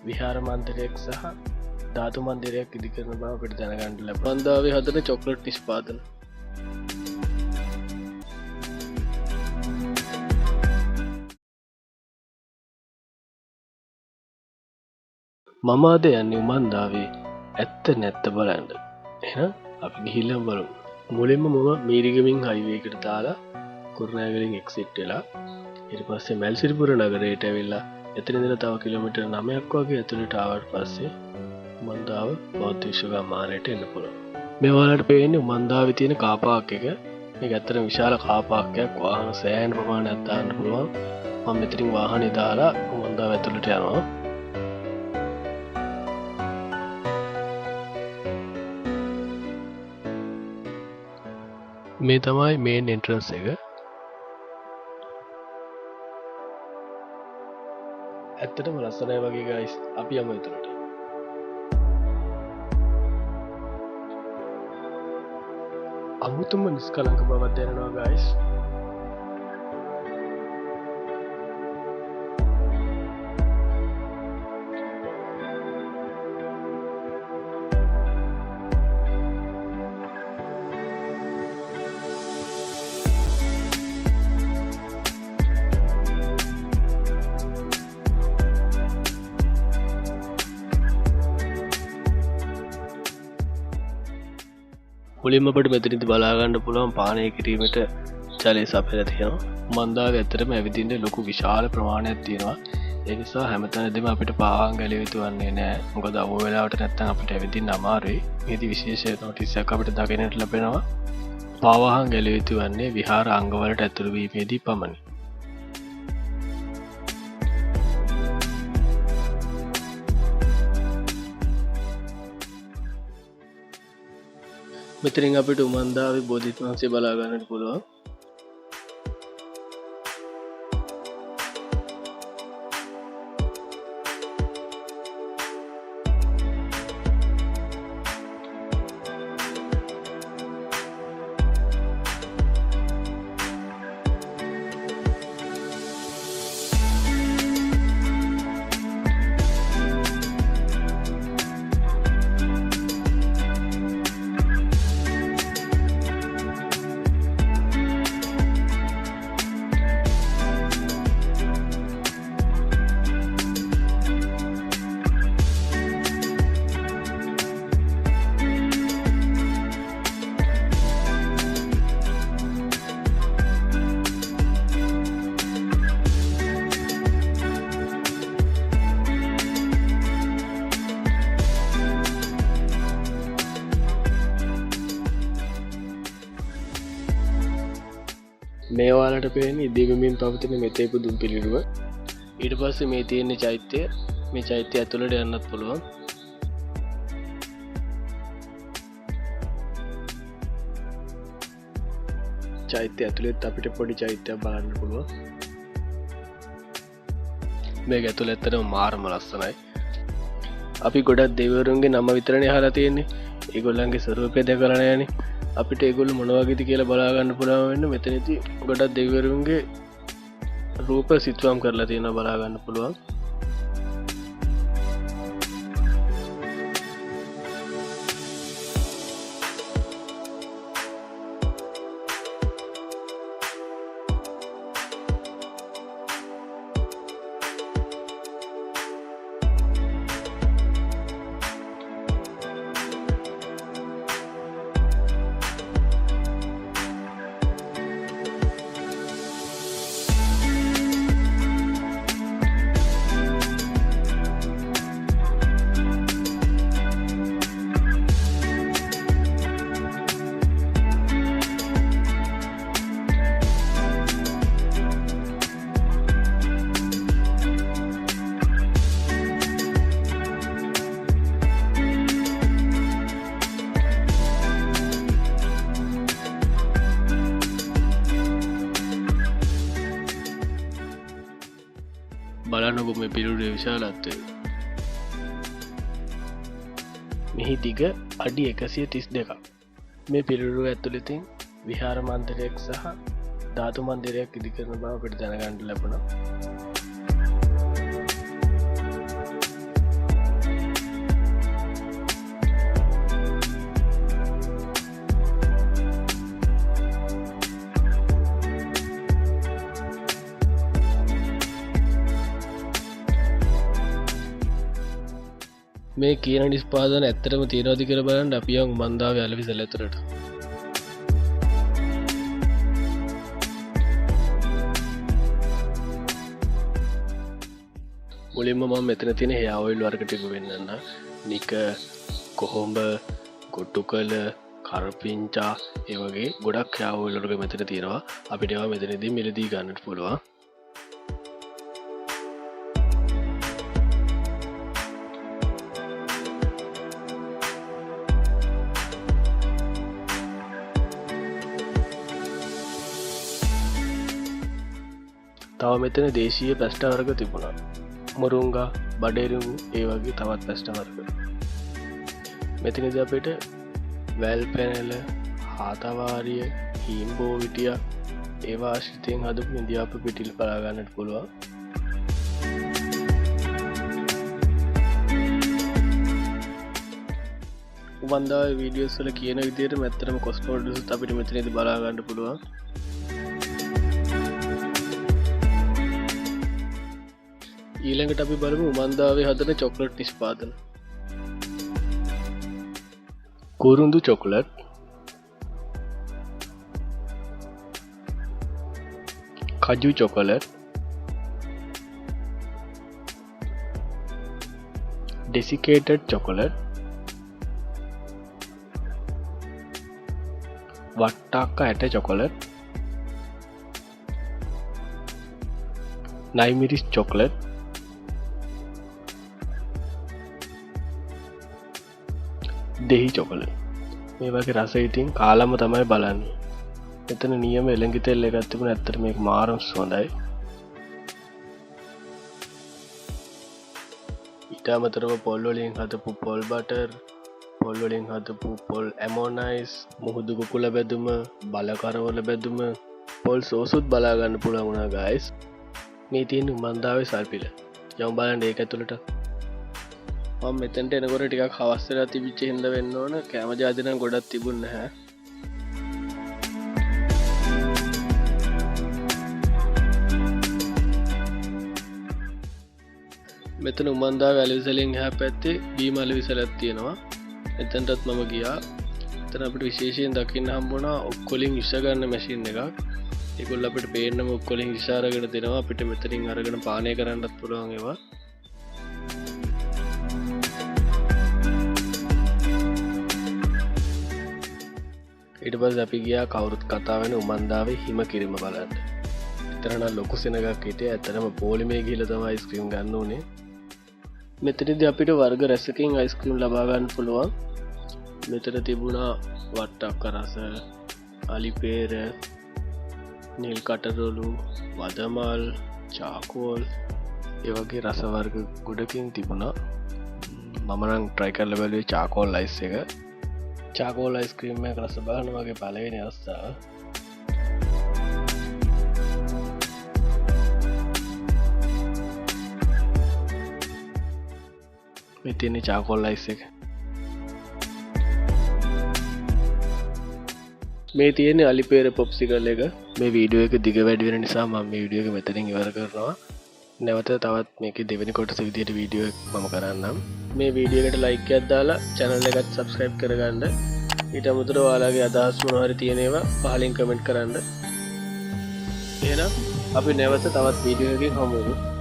විහාර මන්දිරයක් සහ ධාතු මන්දිරයක් ඉදිකරන බව අපිට දැනගන්න ලැබුණා. උමන්දාවේ හදන චොක්ලට් නිෂ්පාදන. මම අද යන්නේ උමන්දාවේ ඇත්ත නැත්ත බලන්න. එහෙනම් අපි ගිහිල්ලා බලමු. මුලින්ම මම මීරිගමින් හයිවේ එකට දාලා කුරුණෑගලින් එක්සිට් වෙලා ඊට පස්සේ මල්සිරිපුර නගරයට ඇවිල්ලා එතන ඉඳලා තව කිලෝමීටර් 9ක් වගේ ඇතුළට ආවට පස්සේ උමන්දාව බෞද්ධ විශ්වවිද්‍යාලයට එන්න පුළුවන්. මේ ඔයාලට පේන්නේ උමන්දාවේ තියෙන කාර් පාක් එක. මේක ඇත්තටම විශාල කාර් පාක් එකක්. වාහන සෑහෙන ප්‍රමාණයක් දාන්න පුළුවන්. මම මෙතනින් වාහනේ දාලා උමන්දාව ඇතුළට යනවා. මේ තමයි මේන් එන්ට්‍රන්ස් එක. ඇත්තටම ලස්සනයි වගේ ගයිස්. අපි යමු ඇතුළට. අමුතුම නිස්කලංක බවක් දැනෙනවා ගයිස්. මුලින්ම අපිට මෙතනදී බලා ගන්න පුළුවන් පානය කිරීමට ජලය සපයලා තියෙනවා. උමන්දාවේ ඇත්තටම ඇවිදින්න ලොකු විශාල ප්‍රමාණයක් තියෙනවා. ඒ නිසා හැමතැනදීම අපිට පාවාන් ගැලිය යුතු වන්නේ නැහැ. මොකද අවුව වෙලාවට නැත්තම් අපිට ඇවිදින්න අමාරුයි. මේදී විශේෂ නොටිස් එකක් අපිට දකින්නට ලැබෙනවා. පාවාන් ගැලිය යුතු වන්නේ විහාර අංගවලට ඇතුළු වීමේදී පමණයි. මෙතනින් අපිට උමන්දාවේ බෝධිසත්ව වහන්සේ බලා ගන්නට පුළුවන්. මේ ඔයාලට පේන්නේ ඉදිවෙමින් පවතින මෙතේ පුදුම් පිළිරුව. ඊට පස්සේ මේ තියෙන චෛත්‍යය. මේ චෛත්‍යය ඇතුළට යන්නත් පුළුවන්. චෛත්‍යය ඇතුළෙත් අපිට පොඩි චෛත්‍යයක් බලන්න පුළුවන්. මේක ඇතුළේ ඇත්තටම මාරම ලස්සනයි. අපි ගොඩක් දෙවිවරුන්ගේ නම විතරනේ අහලා තියෙන්නේ. ඒගොල්ලන්ගේ ස්වරූපය දැකලා නැහැනේ. අපිට ඒගොල්ලෝ මොන වගේද කියලා බලා ගන්න පුළුවන් වෙන මෙතනදී ගොඩක් දෙවිවරුන්ගේ රූප සිතුවම් කරලා තියෙනවා බලා ගන්න පුළුවන්. බලන්නකො මේ පිළිරුවේ විශාලත්වය. මෙහි දිග අඩි 132ක්. මේ පිළිරුව ඇතුළතින් විහාර මන්දිරයක් සහ ධාතු මන්දිරයක් ඉදි කරන බව අපිට දැනගන්න ලැබුණා. මේ කියන නිෂ්පාදන ඇත්තටම තියෙනවද කියලා බලන්න අපි යමු උමන්දාවේ අලවිසල ඇතුළට. මුලින්ම මම මෙතන තියෙන hair oil වර්ග ටික වෙන්නන්න. නික, කොහොඹ, ගොටුකල, කරපිංචා ඒ වගේ ගොඩක් hair oil වර්ග මෙතන තියෙනවා. අපිට ඒවා මෙතනදී මිලදී ගන්නට පුළුවන්. තව මෙතන දේශීය පැස්ට වර්ග තිබුණා. මුරුංගා, බඩෙරුම් ඒ වගේ තවත් පැස්ට වර්ග. මෙතනදී අපිට වැල් පැනල, හාතවාරිය, හීම්බෝවිටිය ඒවා ආශ්‍රිතයෙන් හදපු ඉන්දියාපු පිටිල් බලා ගන්නට පුළුවන්. උමන්දාවේ වීඩියෝස් වල කියන විදිහට මෙතරම් කොස්මොඩ්ස් අපිට මෙතනදී බලා ගන්න පුළුවන්. ඊළඟට අපි බලමු උමන්දාවේ හදන චොක්ලට් නිෂ්පාදන. කුරුඳු චොක්ලට්, කජු චොක්ලට්, ඩෙසිකේටඩ් චොක්ලට්, වට්ටක්ක ඇට චොක්ලට්, නයිමිරිස් චොක්ලට්, දෙහි චොකලට්. මේ වගේ රස ඉතින් කාලම තමයි බලන්නේ. මෙතන නියම එළඟි තෙල් එකක් තිබුණා. ඇත්තට මේක මාරම හොඳයි. ඊට අමතරව පොල් වලින් හදපු පොල් බටර්, පොල් වලින් හදපු පොල් ඇමෝනයිස්, මුහුදු කුකුල බැදුම, බලකරවල බැදුම, පොල් සෝසුත් බලා ගන්න පුළුවන් වුණා guys. මේ තියෙන උමන්දාවේ සල්පිල. යමු බලන්න ඒක ඇතුළට. මම මෙතනට එනකොට ටිකක් හවස් වෙලා තිබිච්ච හින්දා වෙන්න ඕන. කැම ජාති නම් ගොඩක් තිබුණ නැහැ. මෙතන උමන්දාවේ අලවිසලෙන් එහා පැත්තේ බීම අලවිසලක් තියෙනවා. එතනටත් මම ගියා. එතන අපිට විශේෂයෙන් දකින්න හම්බුණා ඔක්කොලින් විස ගන්න මැෂින් එකක්. ඒගොල්ලෝ අපිට පේන්නම ඔක්කොලින් විස අරගෙන දෙනවා. අපිට මෙතනින් අරගෙන පානය කරන්නත් පුළුවන් ඒවා. ඊට පස්සේ අපි ගියා කවුරුත් කතා වෙන උමන්දාවේ හිම කිරිම බලන්න. එතන ලොකු සෙනගක් හිටියේ. ඇත්තටම පොලිමේ ගිහලා තමයි අයිස්ක්‍රීම් ගන්න උනේ. මෙතනදී අපිට වර්ග රැසකින් අයිස්ක්‍රීම් ලබා ගන්න පුළුවන්. මෙතන තිබුණා වට්ටක්ක රස, අලිපේර, නිල් කටරොළු, වදමල්, චාකෝල් ඒ වගේ රස වර්ග ගොඩකින් තිබුණා. මම නම් try කරලා බැලුවේ චාකෝල් අයිස් එක. චාකෝල් අයිස්ක්‍රීම් එක රස බලන්න වගේ පළවෙනි අවස්ථාව. මේ තියෙන චාකෝල් අයිස් එක. මේ තියෙන අලිපේර පොප්සිකල් එක. මේ වීඩියෝ එක දිග වැඩි වෙන නිසා මම මේ වීඩියෝ එක මෙතනින් ඉවර කරනවා. නැවත තවත් මේකේ දෙවෙනි කොටස විදියට වීඩියෝ එක මම කරන්නම්. මේ වීඩියෝ එකට ලයික් එකක් දාලා channel එකත් subscribe කරගන්න. ඊට අමතරව ඔයාලගේ අදහස් මොනවා හරි තියෙන ඒවා පහලින් කමෙන්ට් කරන්න. එහෙනම් අපි නැවත තවත් වීඩියෝ එකකින් හමු වෙමු.